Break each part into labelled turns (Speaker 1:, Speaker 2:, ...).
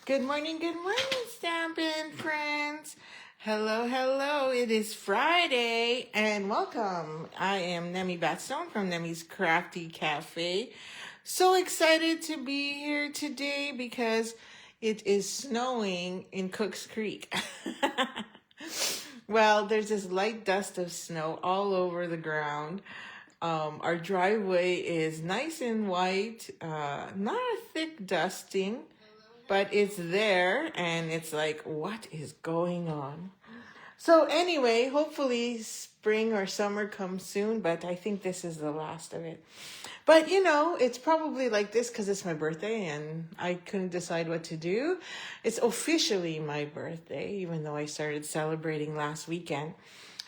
Speaker 1: Good morning, Stampin' friends. Hello, hello. It is Friday and welcome. I am Nemi Batstone from Nemi's Crafty Cafe. So excited to be here today because it is snowing in Cooks Creek. Well, there's this light dust of snow all over the ground. Our driveway is nice and white, not a thick dusting, but it's there and it's like, what is going on? So anyway, hopefully spring or summer comes soon, but I think this is the last of it. But you know, it's probably like this because it's my birthday and I couldn't decide what to do. It's officially my birthday, even though I started celebrating last weekend.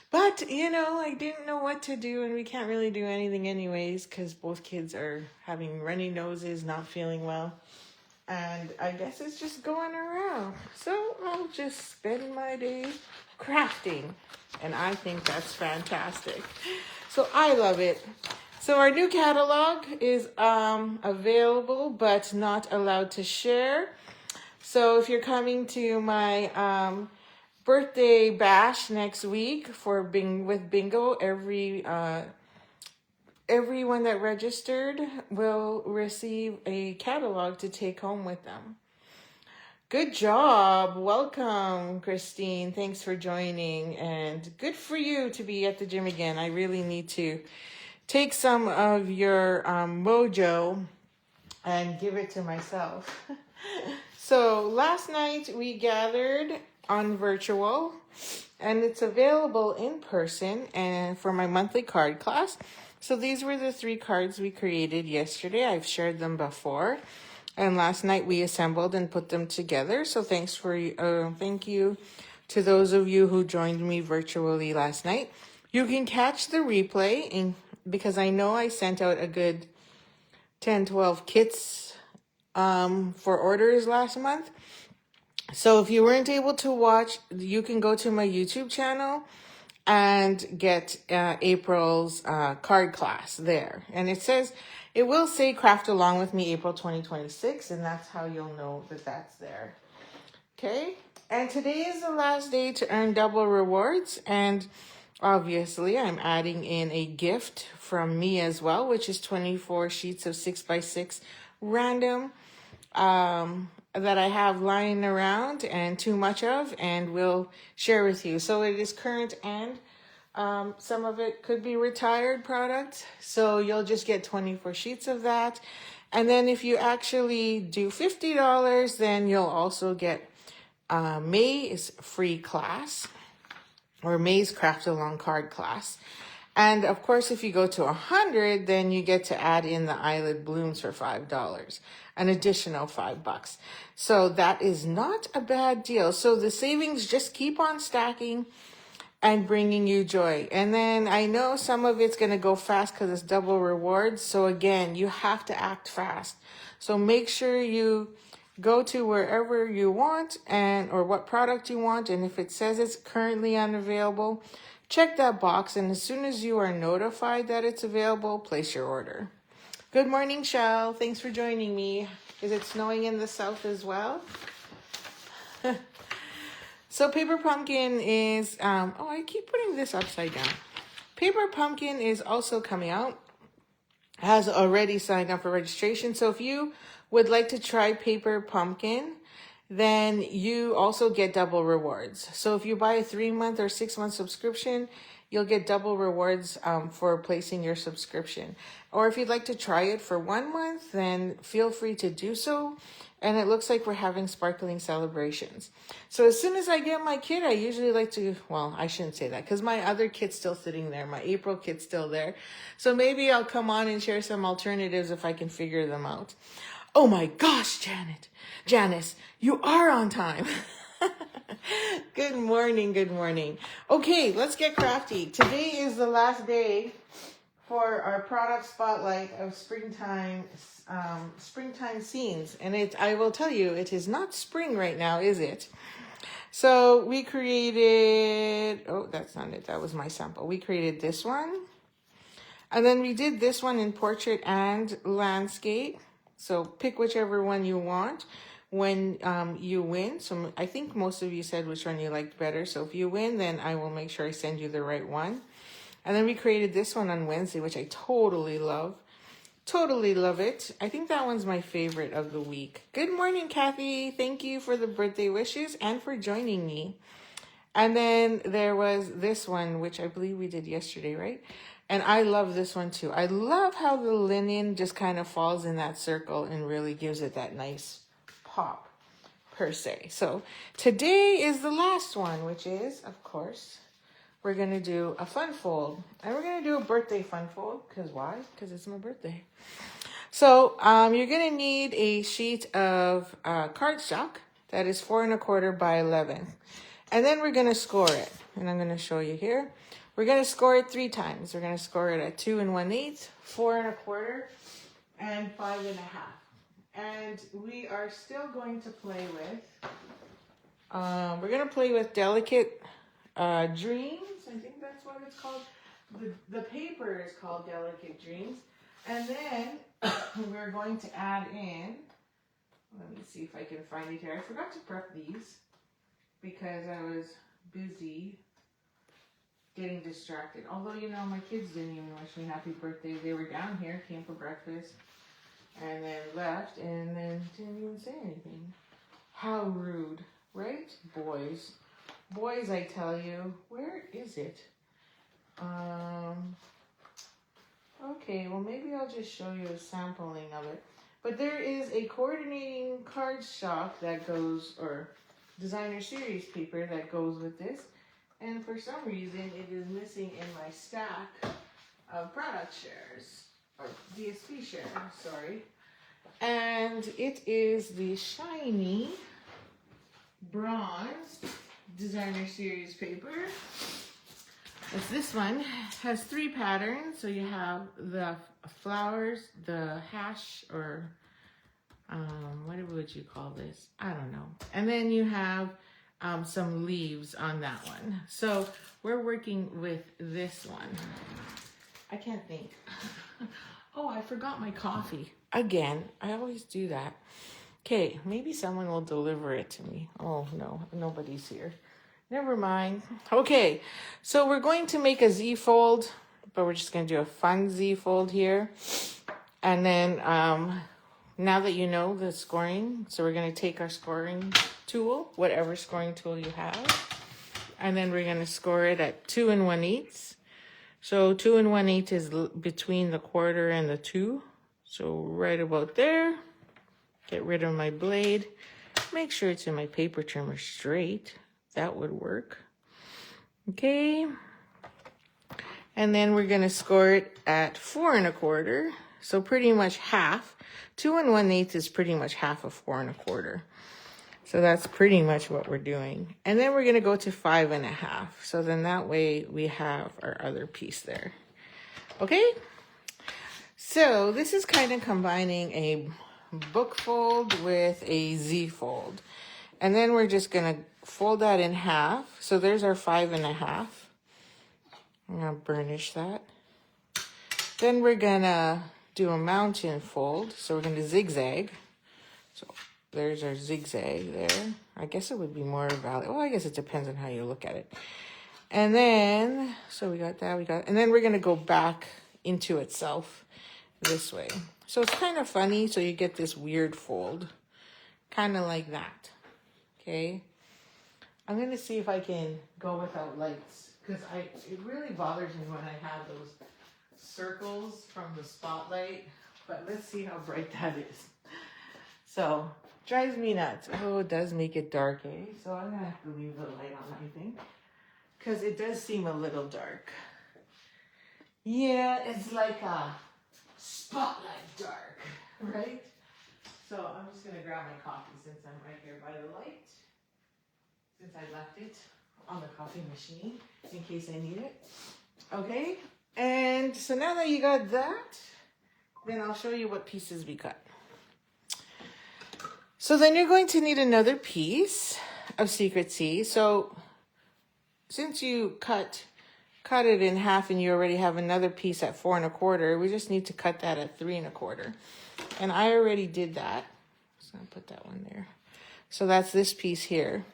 Speaker 1: But, you know, I didn't know what to do, and we can't really do anything anyways because both kids are having runny noses, not feeling well. And I guess it's just going around. So I'll just spend my day crafting. And I think that's fantastic. So I love it. So our new catalog is available, but not allowed to share. So if you're coming to my birthday bash next week for with bingo, everyone that registered will receive a catalog to take home with them. Good job. Welcome, Christine. Thanks for joining. And good for you to be at the gym again. I really need to take some of your mojo and give it to myself. So last night we gathered on virtual, and it's available in person and for my monthly card class. So these were the 3 cards we created yesterday. I've shared them before, and last night we assembled and put them together. So thank you to those of you who joined me virtually last night. You can catch the replay because I know I sent out a good 10-12 kits for orders last month. So if you weren't able to watch, you can go to my YouTube channel and get April's card class there. And it will say Craft Along With Me April 2026, and that's how you'll know that that's there. Okay? And today is the last day to earn double rewards, and obviously I'm adding in a gift from me as well, which is 24 sheets of 6x6 random that I have lying around and too much of, and will share with you. So it is current, and some of it could be retired product. So you'll just get 24 sheets of that. And then if you actually do $50, then you'll also get May's free class, or May's Craft Along card class. And of course, if you go to 100, then you get to add in the eyelid blooms for $5, an additional $5. So that is not a bad deal. So the savings just keep on stacking and bringing you joy. And then I know some of it's going to go fast because it's double rewards. So again, you have to act fast. So make sure you go to wherever you want or what product you want. And if it says it's currently unavailable, check that box, and as soon as you are notified that it's available, place your order. Good morning, Shell. Thanks for joining me. Is it snowing in the south as well? So Paper Pumpkin is, I keep putting this upside down. Paper Pumpkin is also coming out, has already signed up for registration. So if you would like to try Paper Pumpkin, then you also get double rewards. So if you buy a 3-month or 6-month subscription, you'll get double rewards for placing your subscription. Or if you'd like to try it for 1 month, then feel free to do so. And it looks like we're having sparkling celebrations. So as soon as I get my kit, I usually like to, well, I shouldn't say that because my other kit's still sitting there. My April kit's still there. So maybe I'll come on and share some alternatives if I can figure them out. Oh my gosh, Janice, you are on time. Good morning, good morning. Okay, let's get crafty. Today is the last day for our product spotlight of springtime scenes. And I will tell you, it is not spring right now, is it? So we created, that's not it. That was my sample. We created this one. And then we did this one in portrait and landscape. So pick whichever one you want. when you win. So I think most of you said which one you liked better. So if you win, then I will make sure I send you the right one. And then we created this one on Wednesday, which I totally love. Totally love it. I think that one's my favorite of the week. Good morning, Kathy. Thank you for the birthday wishes and for joining me. And then there was this one, which I believe we did yesterday, right? And I love this one too. I love how the linen just kind of falls in that circle and really gives it that nice pop, per se. So today is the last one, which is, of course, we're going to do a fun fold. And we're going to do a birthday fun fold. Because why? Because it's my birthday. So you're going to need a sheet of cardstock that is 4 1/4 by 11. And then we're going to score it. And I'm going to show you here. We're going to score it 3 times. We're going to score it at 2 1/8, 4 1/4, and 5 1/2. And we are still going to play with, we're going to play with Delicate Dreams. I think that's what it's called. The paper is called Delicate Dreams. And then we're going to add in, let me see if I can find it here. I forgot to prep these because I was busy getting distracted. Although, you know, my kids didn't even wish me happy birthday. They were down here, came for breakfast, and then left, and then didn't even say anything. How rude, right? Boys. Boys, I tell you. Where is it? Okay, well, maybe I'll just show you a sampling of it. But there is a coordinating cardstock that goes, or designer series paper that goes with this. And for some reason, it is missing in my stack of product shares, or DSP shares, sorry. And it is the shiny bronze designer series paper. It's this one. Has 3 patterns. So you have the flowers, the hash, or what would you call this? I don't know. And then you have some leaves on that one. So we're working with this one. I can't think. Oh, I forgot my coffee. Again, I always do that. Okay, maybe someone will deliver it to me. Oh, no, nobody's here. Never mind. Okay, so we're going to make a Z fold, but we're just going to do a fun Z fold here. And then now that you know the scoring, so we're going to take our scoring tool, whatever scoring tool you have, and then we're going to score it at 2 1/8. So 2 1/8 is between the 1/4 and the 2. So right about there. Get rid of my blade. Make sure it's in my paper trimmer straight. That would work. Okay. And then we're going to score it at 4 1/4. So pretty much half. 2 1/8 is pretty much half of 4 1/4. So that's pretty much what we're doing. And then we're going to go to 5 1/2. So then that way we have our other piece there. Okay. So this is kind of combining a book fold with a Z fold. And then we're just going to fold that in half. So there's our 5 1/2. I'm going to burnish that. Then we're going to do a mountain fold. So we're going to zigzag. So there's our zigzag there. I guess it would be more valid. Well, I guess it depends on how you look at it. And then, so we got that, and then we're going to go back into itself this way. So it's kind of funny. So you get this weird fold, kind of like that. Okay. I'm going to see if I can go without lights, because it really bothers me when I have those circles from the spotlight, but let's see how bright that is. So drives me nuts. Oh, it does make it dark, eh? So I'm going to have to leave the light on, I think, because it does seem a little dark. Yeah, it's like a spotlight dark, right? So I'm just going to grab my coffee since I'm right here by the light, since I left it on the coffee machine in case I need it. Okay, and so now that you got that, then I'll show you what pieces we cut. So then you're going to need another piece of Secret C. So since you cut it in half and you already have another piece at 4 1/4, we just need to cut that at 3 1/4. And I already did that. So I'll put that one there. So that's this piece here.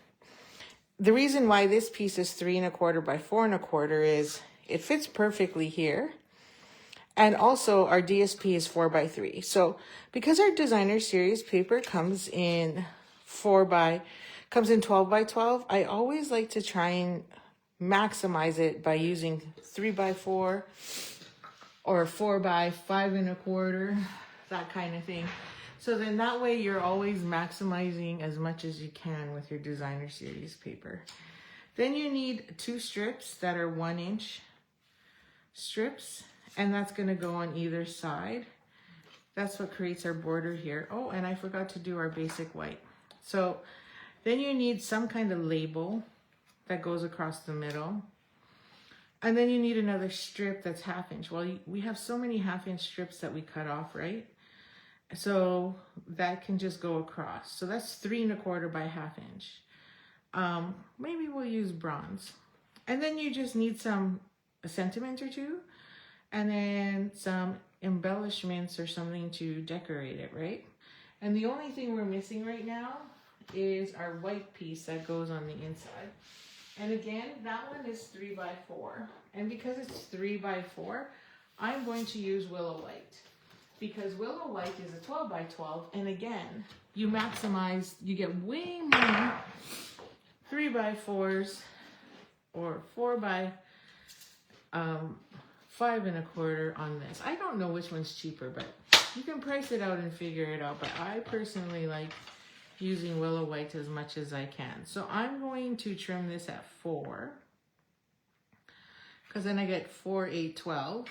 Speaker 1: The reason why this piece is 3 1/4 by 4 1/4 is it fits perfectly here. And also our DSP is 4 by 3. So because our designer series paper comes in 12 by 12, I always like to try and maximize it by using 3 by 4 or 4 by 5 1/4, that kind of thing. So then that way you're always maximizing as much as you can with your designer series paper. Then you need 2 strips that are 1-inch strips, and that's going to go on either side. That's what creates our border here. Oh, and I forgot to do our basic white. So then you need some kind of label that goes across the middle. And then you need another strip that's 1/2 inch. Well, we have so many 1/2 inch strips that we cut off, right? So that can just go across. So that's 3 1/4 by 1/2 inch. Maybe we'll use bronze. And then you just need a sentiment or two, and then some embellishments or something to decorate it, right? And the only thing we're missing right now is our white piece that goes on the inside. And again, that one is 3 by 4. And because it's 3 by 4, I'm going to use willow white. Because willow white is a 12 by 12. And again, you maximize, you get way more 3 by 4s or 4 by 5 1/4 on this. I don't know which one's cheaper, but you can price it out and figure it out. But I personally like using willow white as much as I can. So I'm going to trim this at 4, because then I get 4, 8, 12.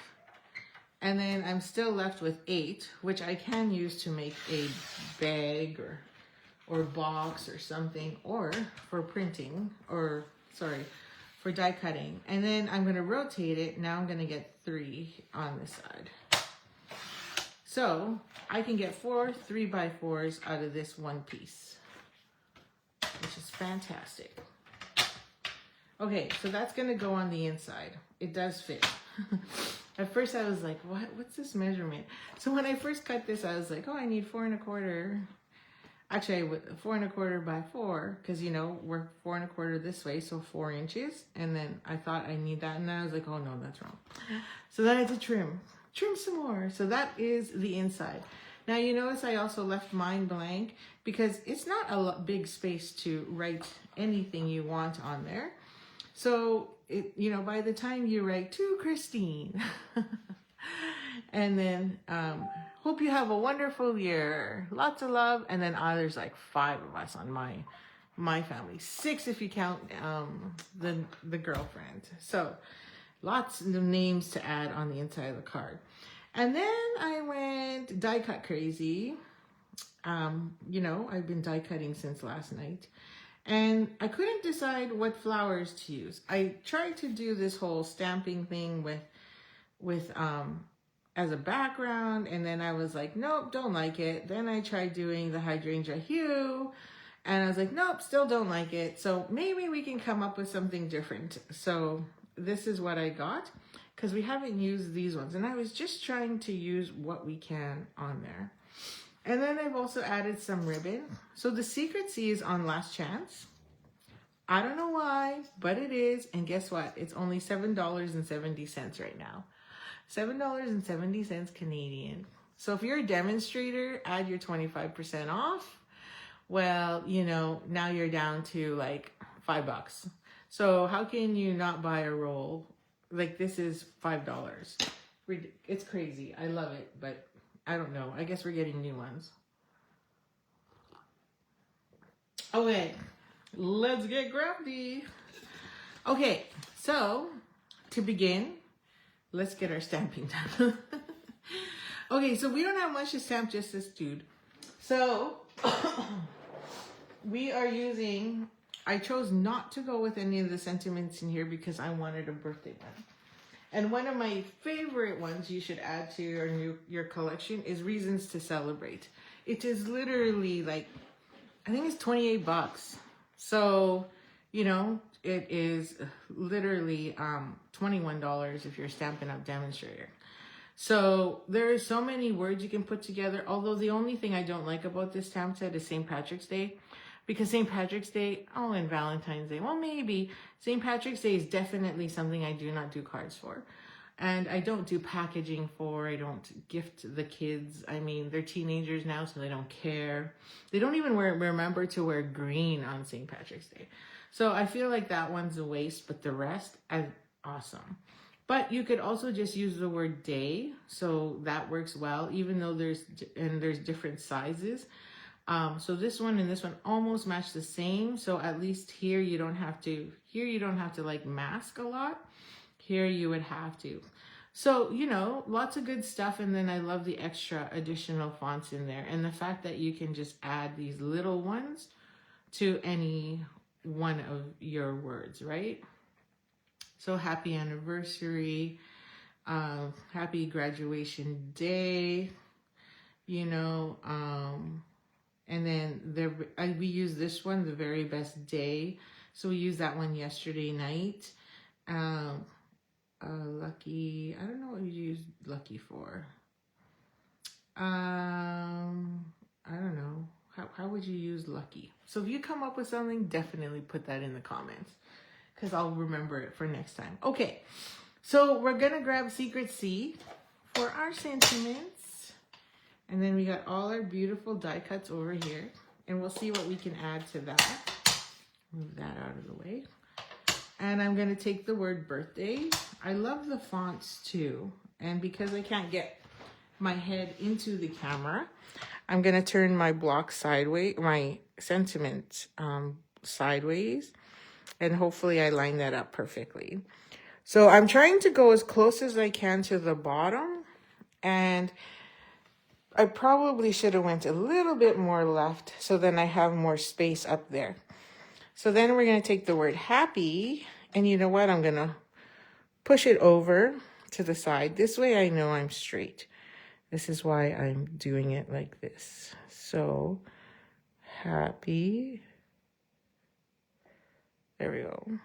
Speaker 1: And then I'm still left with 8, which I can use to make a bag or box or something, or for printing, or sorry, for die cutting. And then I'm going to rotate it. Now I'm going to get 3 on this side. So I can get 4 3 by 4s out of this one piece, which is fantastic. Okay, so that's going to go on the inside. It does fit. At first I was like, what's this measurement? So when I first cut this, I was like, oh, I need 4 1/4. Actually, 4 1/4 by 4, because, you know, we're 4 1/4 this way, so 4 inches. And then I thought I need that, and then I was like, oh, no, that's wrong. So then I had to trim some more. So that is the inside. Now, you notice I also left mine blank, because it's not a big space to write anything you want on there. So, you know, by the time you write to Christine, and then hope you have a wonderful year, lots of love, and then there's like 5 of us on my family, 6 if you count the girlfriend. So lots of names to add on the inside of the card. And then I went die cut crazy. You know, I've been die cutting since last night. And I couldn't decide what flowers to use. I tried to do this whole stamping thing with as a background, and then I was like, nope, don't like it. Then I tried doing the hydrangea hue, and I was like, nope, still don't like it. So maybe we can come up with something different. So this is what I got, because we haven't used these ones. And I was just trying to use what we can on there. And then I've also added some ribbon. So the Secret C is on Last Chance. I don't know why, but it is. And guess what? It's only $7.70 right now. $7.70 Canadian. So if you're a demonstrator, add your 25% off. Well, you know, now you're down to like $5. So how can you not buy a roll? Like, this is $5. It's crazy. I love it, but I don't know. I guess we're getting new ones. Okay, let's get grumpy. Okay, so to begin, let's get our stamping done. Okay, so we don't have much to stamp, just this dude. So we are using, I chose not to go with any of the sentiments in here because I wanted a birthday one. And one of my favorite ones you should add to your collection is Reasons to Celebrate. It is literally like, I think it's $28. So, you know, it is literally $21 if you're Stampin' Up! Demonstrator. So there are so many words you can put together. Although the only thing I don't like about this stamp set is St. Patrick's Day. because St. Patrick's Day, oh, and Valentine's Day, well, maybe. St. Patrick's Day is definitely something I do not do cards for. And I don't do packaging for, I don't gift the kids. I mean, they're teenagers now, so they don't care. They don't even remember to wear green on St. Patrick's Day. So I feel like that one's a waste, but the rest are awesome. But you could also just use the word day, so that works well, even though there's different sizes. So this one and this one almost match the same. So at least here you don't have to like mask a lot. Here you would have to. So, you know, lots of good stuff. And then I love the extra additional fonts in there. And the fact that you can just add these little ones to any one of your words, right? So happy anniversary, happy graduation day, you know, and then we use this one, the very best day. So we used that one yesterday night. Lucky, I don't know what you use lucky for. I don't know. How would you use lucky? So if you come up with something, definitely put that in the comments, because I'll remember it for next time. Okay, so we're gonna grab Secret C for our sentiments. And then we got all our beautiful die cuts over here. And we'll see what we can add to that. Move that out of the way. And I'm going to take the word birthday. I love the fonts too. And because I can't get my head into the camera, I'm going to turn my block sideways, my sentiment sideways. And hopefully I line that up perfectly. So I'm trying to go as close as I can to the bottom. And I probably should have went a little bit more left, so then I have more space up there. So then we're going to take the word happy, and you know what? I'm going to push it over to the side. This way I know I'm straight. This is why I'm doing it like this. So happy. There we go.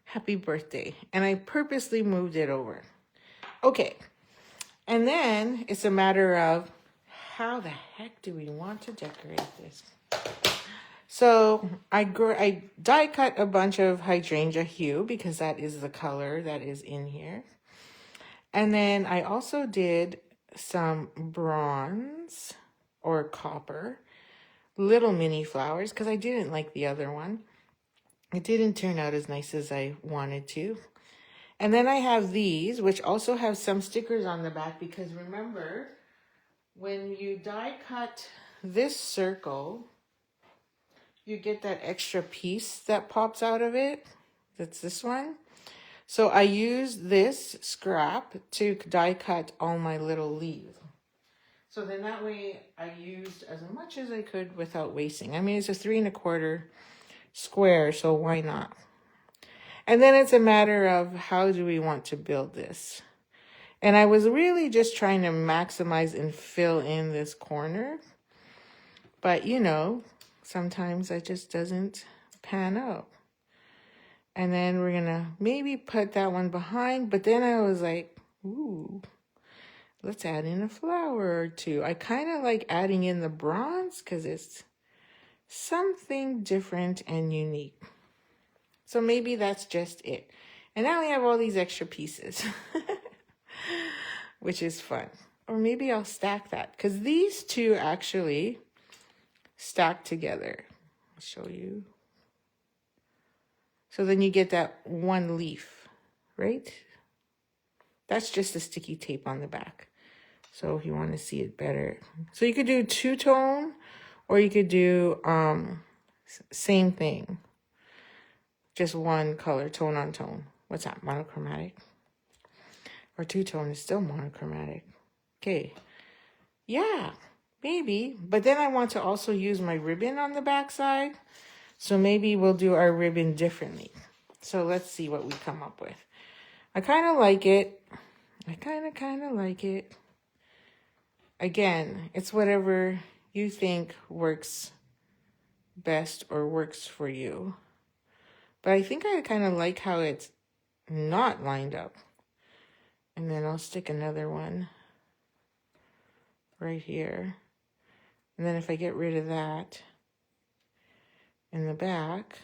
Speaker 1: Happy birthday. And I purposely moved it over. Okay. And then it's a matter of how the heck do we want to decorate this? So I die cut a bunch of hydrangea hue because that is the color that is in here. And then I also did some bronze or copper, little mini flowers, because I didn't like the other one. It didn't turn out as nice as I wanted to. And then I have these, which also have some stickers on the back, because remember, when you die cut this circle, you get that extra piece that pops out of it. That's this one. So I used this scrap to die cut all my little leaves. So then that way I used as much as I could without wasting. I mean, it's a 3 1/4 square, so why not? And then it's a matter of how do we want to build this. And I was really just trying to maximize and fill in this corner. But, you know, sometimes that just doesn't pan out. And then we're going to maybe put that one behind. But then I was like, ooh, let's add in a flower or two. I kind of like adding in the bronze because it's something different and unique. So maybe that's just it. And now we have all these extra pieces, which is fun. Or maybe I'll stack that, because these two actually stack together. I'll show you. So then you get that one leaf, right? That's just the sticky tape on the back. So if you want to see it better. So you could do two-tone, or you could do same thing. Just one color, tone on tone. What's that, monochromatic? Or two-tone is still monochromatic. Okay. Yeah, maybe. But then I want to also use my ribbon on the back side. So maybe we'll do our ribbon differently. So let's see what we come up with. I kind of like it. I kind of like it. Again, it's whatever you think works best or works for you. But I think I kind of like how it's not lined up. And then I'll stick another one right here. And then if I get rid of that in the back,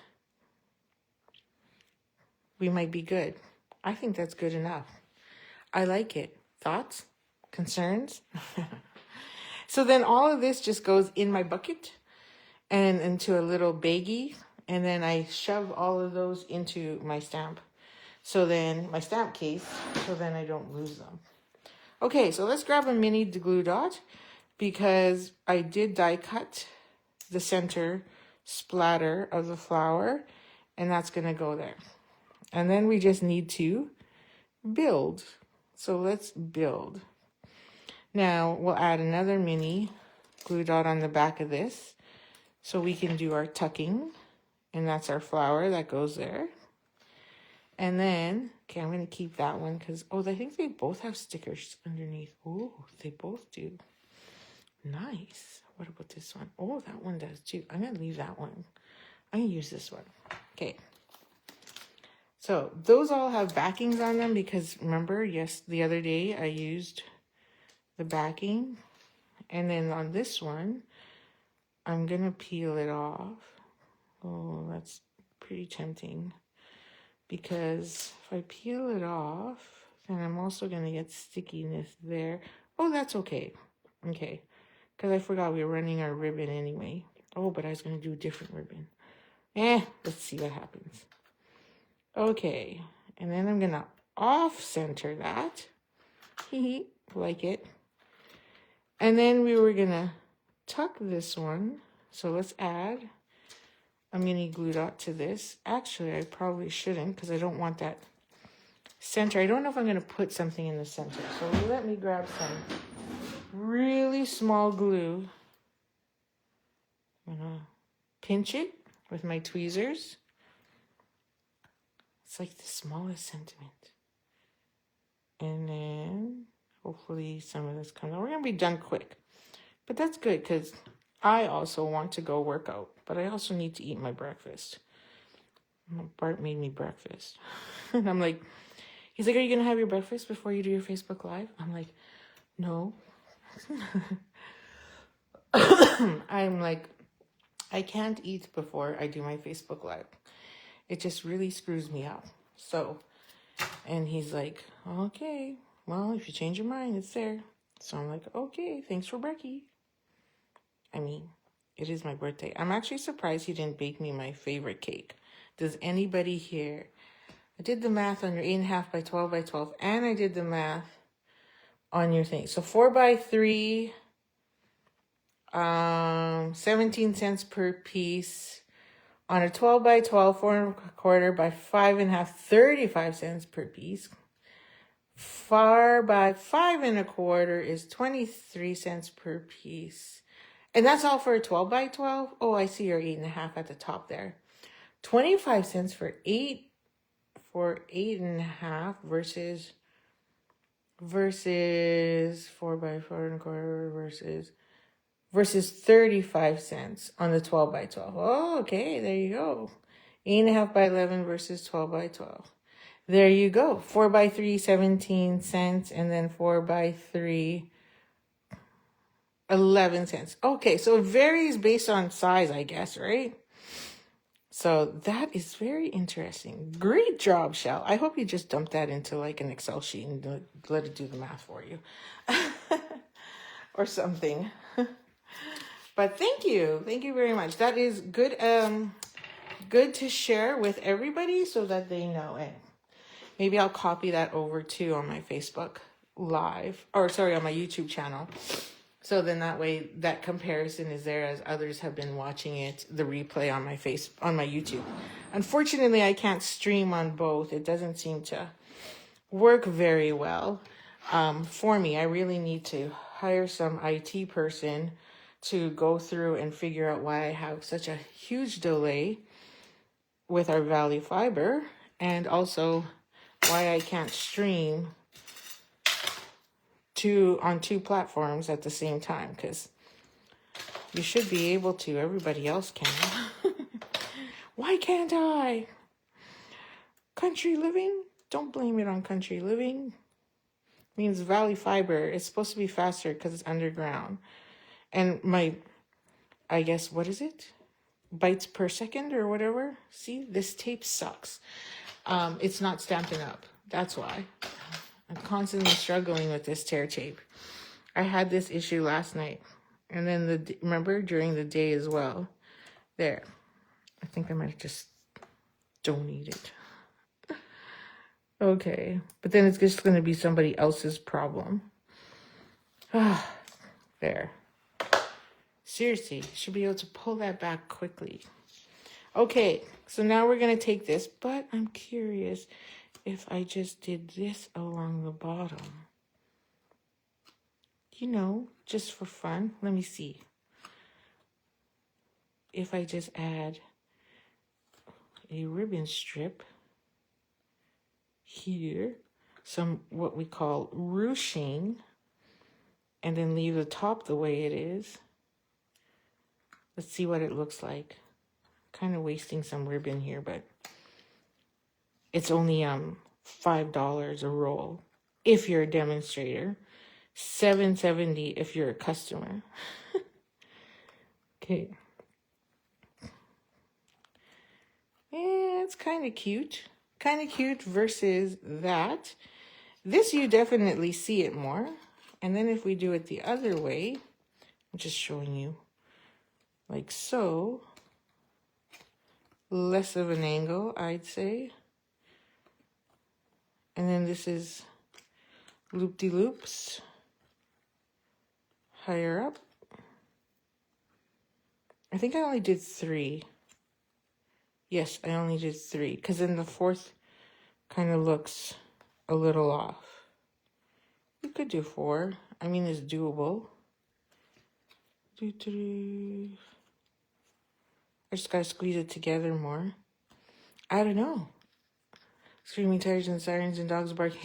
Speaker 1: we might be good. I think that's good enough. I like it. Thoughts? Concerns? So then all of this just goes in my bucket and into a little baggie. And then I shove all of those into my stamp. So then my stamp case, so then I don't lose them. Okay, so let's grab a mini glue dot because I did die cut the center splatter of the flower, and that's going to go there. And then we just need to build. So let's build. Now we'll add another mini glue dot on the back of this so we can do our tucking, and that's our flower that goes there. And then, okay, I'm going to keep that one because, oh, I think they both have stickers underneath. Oh, they both do. Nice. What about this one? Oh, that one does too. I'm going to leave that one. I'm going to use this one. Okay. So those all have backings on them because remember, yes, the other day I used the backing. And then on this one, I'm going to peel it off. Oh, that's pretty tempting. Because if I peel it off, then I'm also going to get stickiness there. Oh, that's okay. Okay. Because I forgot we were running our ribbon anyway. Oh, but I was going to do a different ribbon. Let's see what happens. Okay. And then I'm going to off-center that. Like it. And then we were going to tuck this one. So let's add a mini glue dot to this. Actually, I probably shouldn't because I don't want that center. I don't know if I'm going to put something in the center. So let me grab some really small glue. I'm going to pinch it with my tweezers. It's like the smallest sentiment. And then hopefully some of this comes out. We're going to be done quick. But that's good because I also want to go work out. But I also need to eat my breakfast. Bart made me breakfast. And I'm like, he's like, are you going to have your breakfast before you do your Facebook Live? I'm like, no. I'm like, I can't eat before I do my Facebook Live. It just really screws me up. So, and he's like, okay, well, if you change your mind, it's there. So I'm like, okay, thanks for brekkie. I mean, it is my birthday. I'm actually surprised he didn't bake me my favorite cake. Does anybody here? I did the math on your 8.5 by 12 by 12, and I did the math on your thing. So 4 by 3, 17 cents per piece. On a 12 by 12, 4 1/4 by 5.5, 35 cents per piece. 4 by 5 1/4 is 23 cents per piece. And that's all for a 12 by 12. Oh, I see your 8.5 at the top there. 25 cents for 8.5 versus 4 by 4 1/4 versus 35 cents on the 12 by 12. Oh, okay, there you go. 8.5 by 11 versus 12 by 12. There you go. 4 by 3, 17 cents, and then 4 by 3, 11 cents. Okay, so it varies based on size, I guess, right? So that is very interesting. Great job, Shell. I hope you just dump that into like an Excel sheet and let it do the math for you. Or something. But thank you. Thank you very much. That is good good to share with everybody so that they know it. Maybe I'll copy that over too on my Facebook Live. Or sorry, on my YouTube channel. So then that way that comparison is there as others have been watching it, the replay on my YouTube. Unfortunately, I can't stream on both. It doesn't seem to work very well for me. I really need to hire some IT person to go through and figure out why I have such a huge delay with our Valley Fiber, and also why I can't stream on two platforms at the same time, because you should be able to. Everybody else can. Why can't I? Country living? Don't blame it on country living. It means Valley Fiber. It's supposed to be faster because it's underground. And my I guess, what is it? Bytes per second or whatever. See, this tape sucks. It's not Stampin' Up. That's why. I'm constantly struggling with this tear tape. I had this issue last night. And then, remember, during the day as well. There. I think I might just donate it. Okay. But then it's just going to be somebody else's problem. There. Seriously, should be able to pull that back quickly. Okay, so now we're going to take this, but I'm curious if I just did this along the bottom. You know, just for fun. Let me see. If I just add a ribbon strip here, some what we call ruching, and then leave the top the way it is. Let's see what it looks like. Kind of wasting some ribbon here, but it's only $5 a roll if you're a demonstrator, $7.70 if you're a customer. Okay. Yeah, it's kind of cute. Kind of cute versus that. This you definitely see it more. And then if we do it the other way, I'm just showing you like so. Less of an angle, I'd say. And then this is loop-de-loops higher up. I think I only did 3. Yes, I only did 3 because then the 4th kind of looks a little off. You could do 4. I mean, it's doable. I just gotta squeeze it together more. I don't know. Screaming tires and sirens and dogs barking.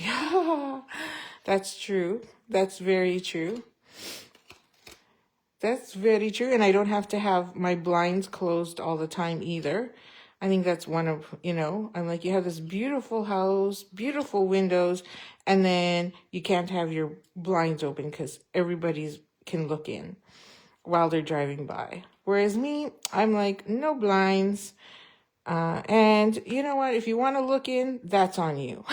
Speaker 1: That's true. That's very true. That's very true. And I don't have to have my blinds closed all the time either. I think that's one of, you know, I'm like, you have this beautiful house, beautiful windows, and then you can't have your blinds open because everybody's can look in while they're driving by. Whereas me, I'm like, no blinds. And you know what? If you want to look in, that's on you.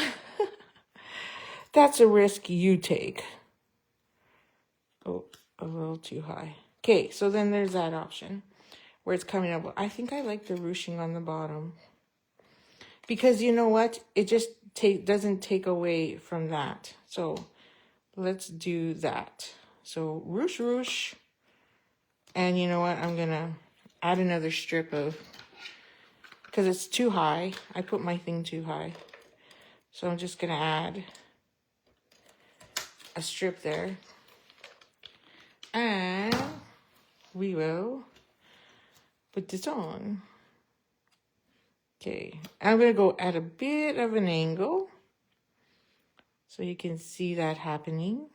Speaker 1: That's a risk you take. Oh, a little too high. Okay, so then there's that option where it's coming up. I think I like the ruching on the bottom. Because you know what? It just doesn't take away from that. So let's do that. So ruche. And you know what? I'm going to add another strip of, because it's too high. I put my thing too high. So I'm just going to add a strip there. And we will put this on. Okay. I'm going to go at a bit of an angle so you can see that happening.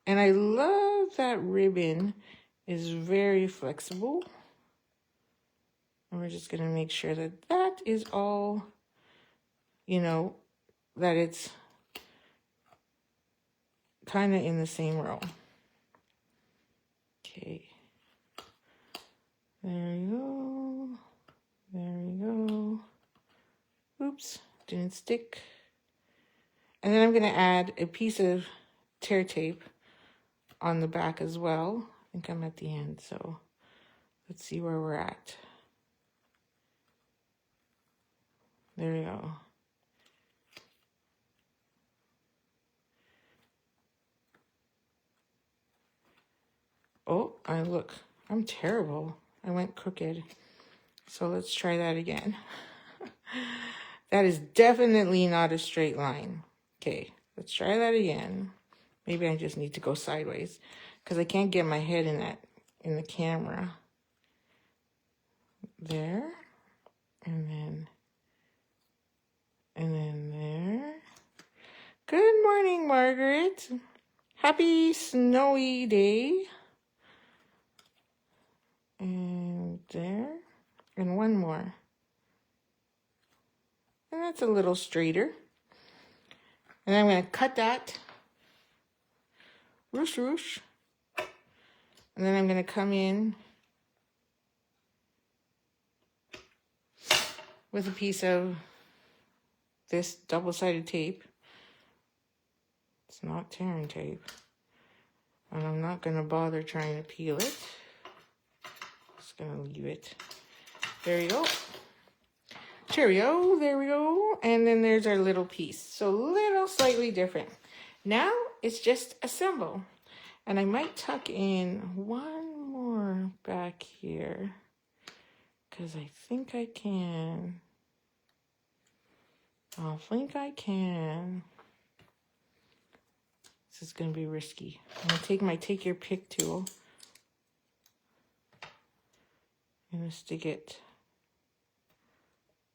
Speaker 1: And I love that ribbon is very flexible. And we're just going to make sure that that is all, you know, that it's kind of in the same row. Okay. There we go. There we go. Oops, didn't stick. And then I'm going to add a piece of tear tape on the back as well. I think I'm at the end, so let's see where we're at. There we go. Oh, I'm terrible. I went crooked. So let's try that again. That is definitely not a straight line. Okay, let's try that again. Maybe I just need to go sideways because I can't get my head in the camera. There. And then there. Good morning, Margaret. Happy snowy day. And there. And one more. And that's a little straighter. And I'm going to cut that. Ruche. And then I'm going to come in with a piece of this double-sided tape. It's not tearing tape. And I'm not going to bother trying to peel it. Just going to leave it. There you go. Cheerio. There we go. And then there's our little piece. So little slightly different. Now it's just assemble. And I might tuck in one more back here, because I think I can. I think I can. This is going to be risky. I'm going to take my take your pick tool. I'm going to stick it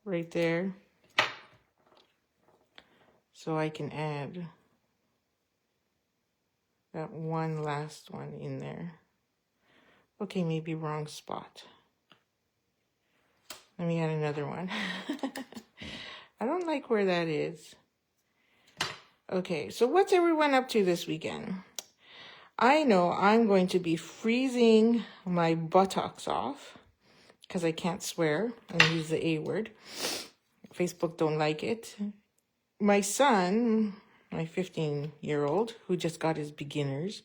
Speaker 1: right there so I can add that one last one in there. Okay, maybe wrong spot. Let me add another one. I don't like where that is. Okay, so what's everyone up to this weekend? I know I'm going to be freezing my buttocks off because I can't swear and use the A word. Facebook don't like it. My son, my 15-year-old, who just got his beginners,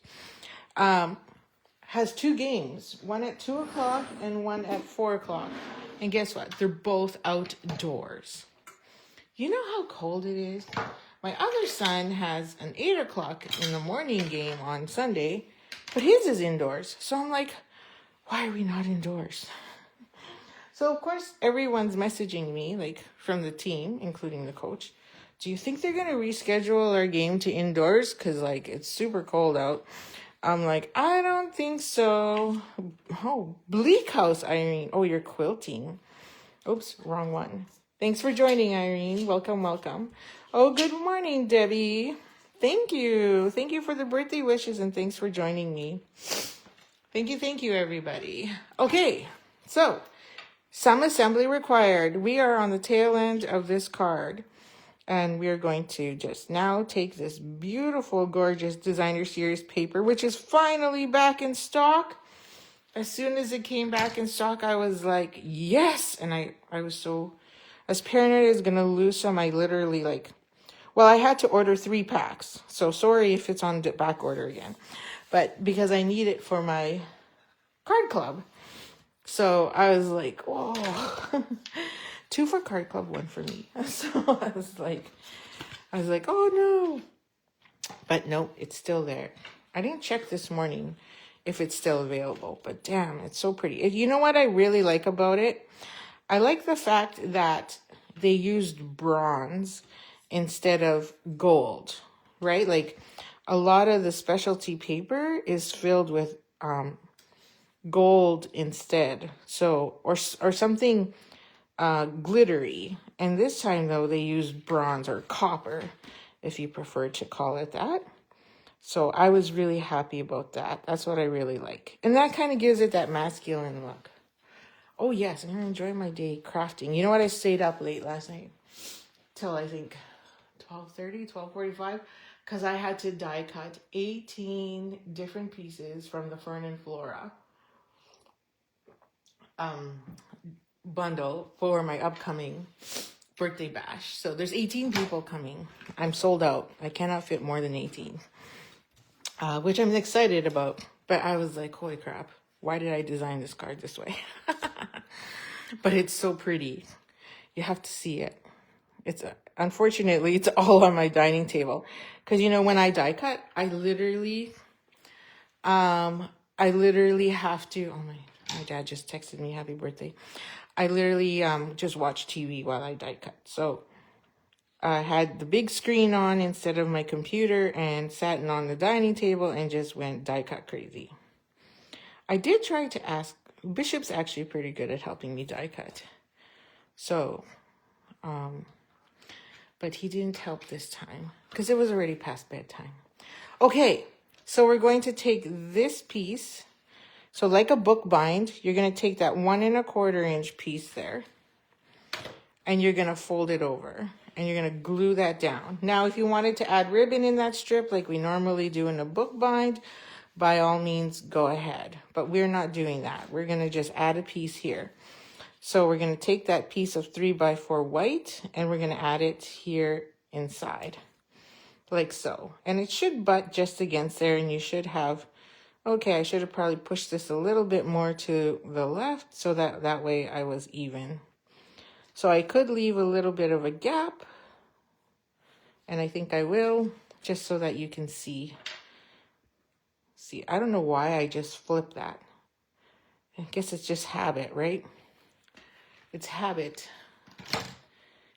Speaker 1: has 2 games, one at 2 o'clock and one at 4 o'clock. And guess what? They're both outdoors. You know how cold it is? My other son has an 8 o'clock in the morning game on Sunday, but his is indoors. So I'm like, why are we not indoors? So, of course, everyone's messaging me, like, from the team, including the coach. Do you think they're going to reschedule our game to indoors? Because, like, it's super cold out. I'm like, I don't think so. Oh, Bleak House, Irene. Oh, you're quilting. Oops, wrong one. Thanks for joining, Irene. Welcome, welcome. Oh, good morning, Debbie. Thank you. Thank you for the birthday wishes, and thanks for joining me. Thank you, everybody. Okay, so some assembly required. We are on the tail end of this card, and we are going to just now take this beautiful, gorgeous designer series paper, which is finally back in stock. As soon as it came back in stock, I was like, yes. And I was so, as paranoid as going to lose some, I literally I had to order 3 packs. So sorry if it's on back order again. But because I need it for my card club. So I was like, oh, 2 for card club, 1 for me. So I was like, oh no. But nope, it's still there. I didn't check this morning if it's still available, but damn, it's so pretty. You know what I really like about it? I like the fact that they used bronze instead of gold, right? Like a lot of the specialty paper is filled with gold instead. So, or something glittery. And this time though, they used bronze or copper, if you prefer to call it that. So I was really happy about that. That's what I really like. And that kind of gives it that masculine look. Oh yes, I'm going to enjoy my day crafting. You know what? I stayed up late last night till I think 12:45 because I had to die cut 18 different pieces from the Fern and Flora bundle for my upcoming birthday bash. So there's 18 people coming. I'm sold out. I cannot fit more than 18, which I'm excited about. But I was like, holy crap, why did I design this card this way? But it's so pretty. You have to see it. It's unfortunately, it's all on my dining table. Because, you know, when I die cut, I literally have to, my dad just texted me happy birthday. I literally just watch TV while I die cut. So I had the big screen on instead of my computer and sat on the dining table and just went die cut crazy. I did try to ask, Bishop's actually pretty good at helping me die cut. So, but he didn't help this time because it was already past bedtime. Okay, so we're going to take this piece. So like a book bind, you're going to take that 1 1/4 inch piece there and you're going to fold it over and you're going to glue that down. Now, if you wanted to add ribbon in that strip like we normally do in a book bind, by all means, go ahead. But we're not doing that. We're going to just add a piece here. So we're going to take that piece of 3x4 white and we're going to add it here inside, like so. And it should butt just against there, and you should have, okay, I should have probably pushed this a little bit more to the left so that way I was even. So I could leave a little bit of a gap, and I think I will, just so that you can see. See, I don't know why I just flipped that. I guess it's just habit, right? It's habit.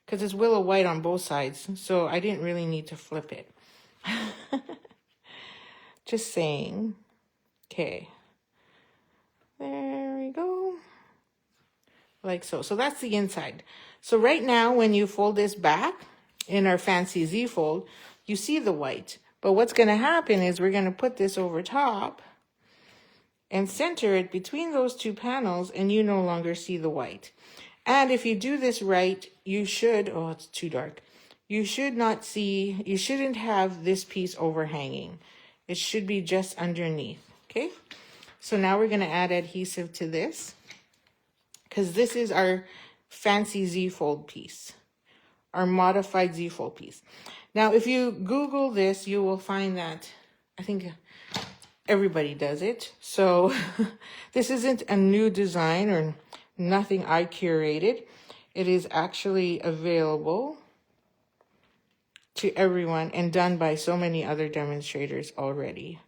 Speaker 1: Because it's willow white on both sides, so I didn't really need to flip it. Just saying. Okay. There we go. Like so. So that's the inside. So right now, when you fold this back in our fancy Z fold, you see the white. But what's going to happen is we're going to put this over top and center it between those two panels, and you no longer see the white. And if you do this right, you should, oh, it's too dark. You should not see, you shouldn't have this piece overhanging. It should be just underneath, okay? So now we're going to add adhesive to this, because this is our fancy Z-fold piece, our modified Z-fold piece. Now, if you Google this, you will find that, I think everybody does it. So this isn't a new design or nothing I curated. It is actually available to everyone and done by so many other demonstrators already.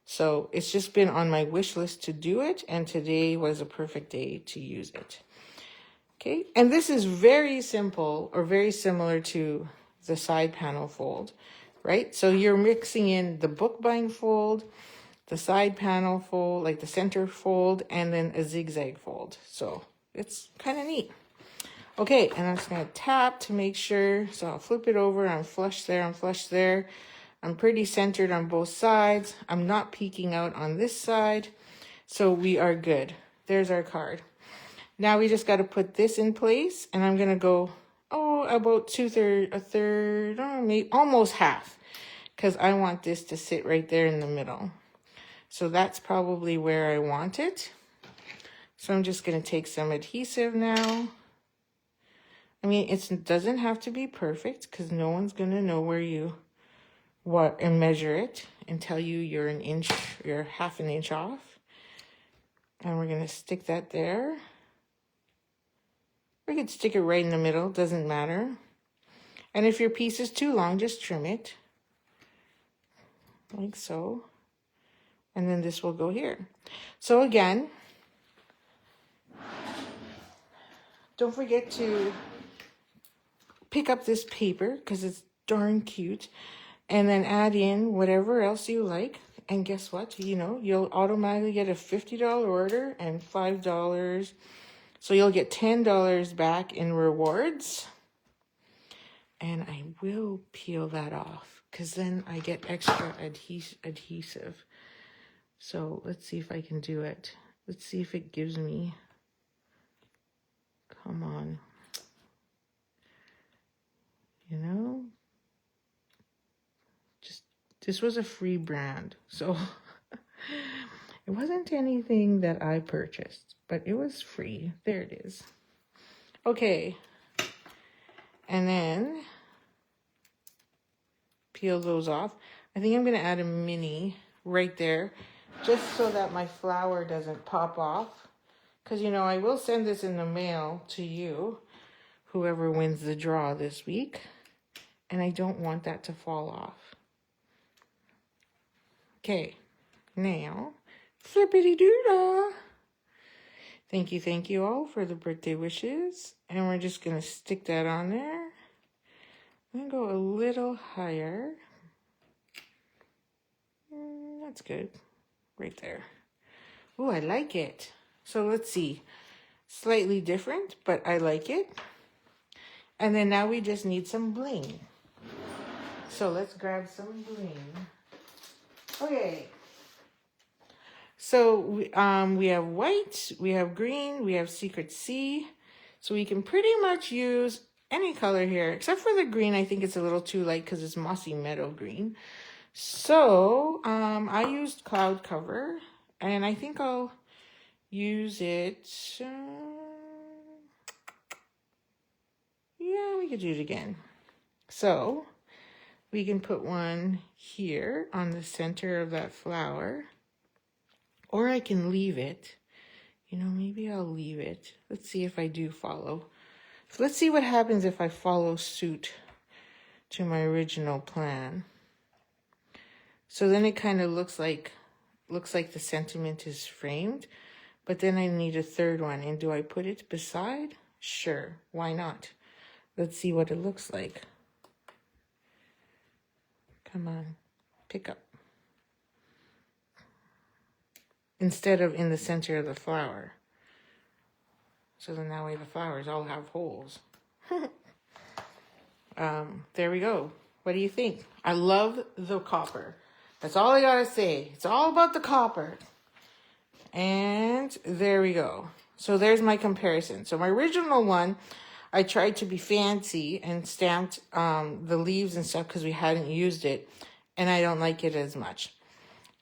Speaker 1: So it's just been on my wish list to do it, and today was a perfect day to use it. Okay, and this is very simple or very similar to the side panel fold, right? So you're mixing in the bookbind fold, the side panel fold, like the center fold, and then a zigzag fold. So it's kind of neat. Okay, and I'm just going to tap to make sure. So I'll flip it over. I'm flush there. I'm flush there. I'm pretty centered on both sides. I'm not peeking out on this side. So we are good. There's our card. Now we just got to put this in place. And I'm going to go, about a third, maybe almost half. Because I want this to sit right there in the middle. So that's probably where I want it. So I'm just going to take some adhesive now. I mean, it doesn't have to be perfect because no one's going to know where you and measure it and tell you you're half an inch off. And we're going to stick that there. We could stick it right in the middle, doesn't matter. And if your piece is too long, just trim it. Like so. And then this will go here. So again, don't forget to pick up this paper because it's darn cute, and then add in whatever else you like. And guess what? You'll automatically get a $50 order and $5. So you'll get $10 back in rewards. And I will peel that off because then I get extra adhesive. So let's see if I can do it. Let's see if it gives me. Come on. This was a free brand. So it wasn't anything that I purchased, but it was free. There it is. Okay. And then peel those off. I think I'm going to add a mini right there just so that my flower doesn't pop off. Because, I will send this in the mail to you, whoever wins the draw this week. And I don't want that to fall off. Okay, now, flippity-doo-dah. Thank you all for the birthday wishes. And we're just going to stick that on there. I'm going to go a little higher. That's good. Right there. Oh, I like it. So let's see. Slightly different, but I like it. And then now we just need some bling. So let's grab some bling. Okay. So we have white, we have green, we have Secret C. So we can pretty much use any color here, except for the green. I think it's a little too light because it's mossy meadow green. So I used cloud cover, and I think I'll use it. Yeah, we could do it again. So we can put one here on the center of that flower, or I can leave it. You know, maybe I'll leave it. Let's see if I do follow. Let's see what happens if I follow suit to my original plan. So then it kind of looks like the sentiment is framed, but then I need a third one. And do I put it beside? Sure, why not? Let's see what it looks like. Come on, pick up. Instead of in the center of the flower. So then that way the flowers all have holes. There we go. What do you think? I love the copper. That's all I gotta say. It's all about the copper. And there we go. So there's my comparison. So my original one, I tried to be fancy and stamped the leaves and stuff because we hadn't used it. And I don't like it as much.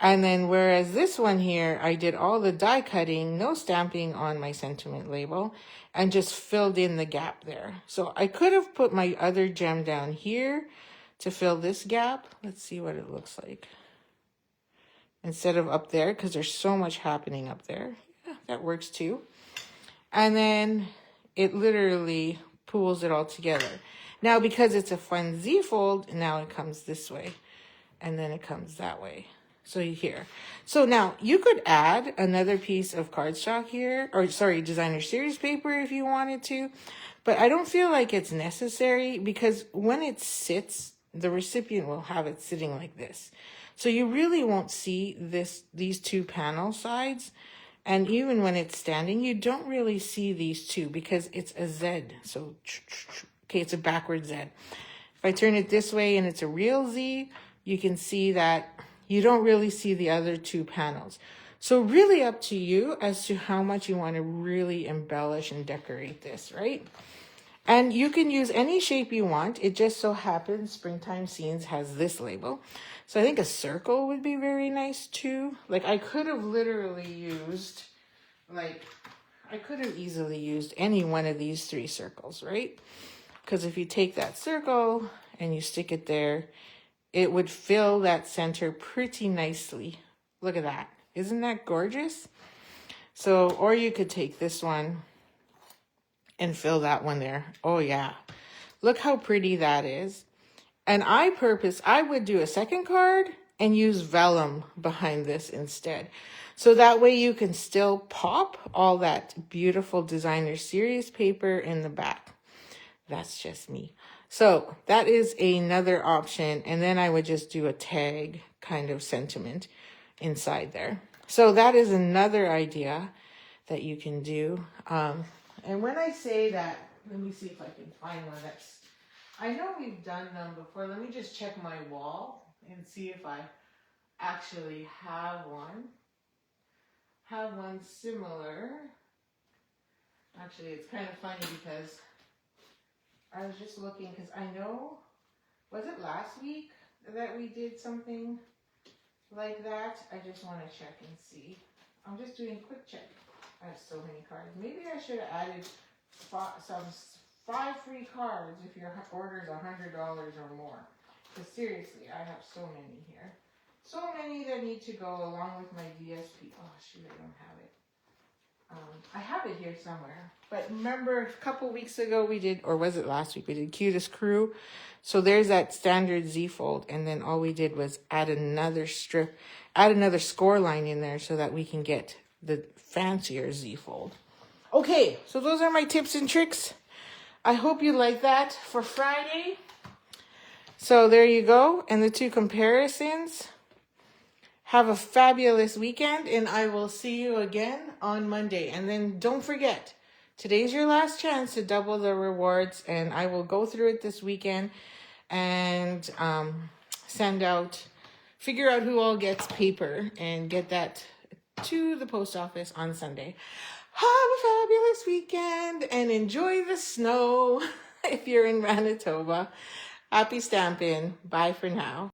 Speaker 1: And then whereas this one here, I did all the die cutting, no stamping on my sentiment label, and just filled in the gap there. So I could have put my other gem down here to fill this gap. Let's see what it looks like. Instead of up there, because there's so much happening up there. Yeah, that works too. And then it literally pulls it all together. Now, because it's a fun Z fold, now it comes this way. And then it comes that way. So here. So now you could add another piece of cardstock here, or sorry, designer series paper if you wanted to, but I don't feel like it's necessary because when it sits, the recipient will have it sitting like this. So you really won't see these two panel sides. And even when it's standing, you don't really see these two because it's a Z. So, okay, it's a backward Z. If I turn it this way and it's a real Z, you can see that you don't really see the other two panels. So really up to you as to how much you want to really embellish and decorate this, right? And you can use any shape you want. It just so happens Springtime Scenes has this label. So I think a circle would be very nice too. Like I could have literally used, I could have easily used any one of these three circles, right? Because if you take that circle and you stick it there, it would fill that center pretty nicely. Look at that. Isn't that gorgeous? So, or you could take this one and fill that one there. Oh yeah. Look how pretty that is. And I would do a second card and use vellum behind this instead. So that way you can still pop all that beautiful designer series paper in the back. That's just me. So that is another option. And then I would just do a tag kind of sentiment inside there. So that is another idea that you can do. And when I say that, let me see if I can find one that's, I know we've done them before. Let me just check my wall and see if I actually have one. Have one similar. Actually, it's kind of funny because I was just looking because I know, was it last week that we did something like that? I just want to check and see. I'm just doing a quick check. I have so many cards. Maybe I should have added five free cards if your order is $100 or more. Because seriously, I have so many here. So many that need to go along with my VSP. Oh shoot, I don't have it. I have it here somewhere. But remember a couple weeks ago we did, or was it last week, we did Cutest Crew. So there's that standard Z fold. And then all we did was add another strip, add another score line in there so that we can get the fancier Z fold. Okay, so those are my tips and tricks. I hope you like that for Friday. So there you go. And the two comparisons. Have a fabulous weekend, and I will see you again on Monday. And then don't forget, today's your last chance to double the rewards, and I will go through it this weekend and figure out who all gets paper and get that to the post office on Sunday. Have a fabulous weekend and enjoy the snow if you're in Manitoba. Happy stampin'. Bye for now.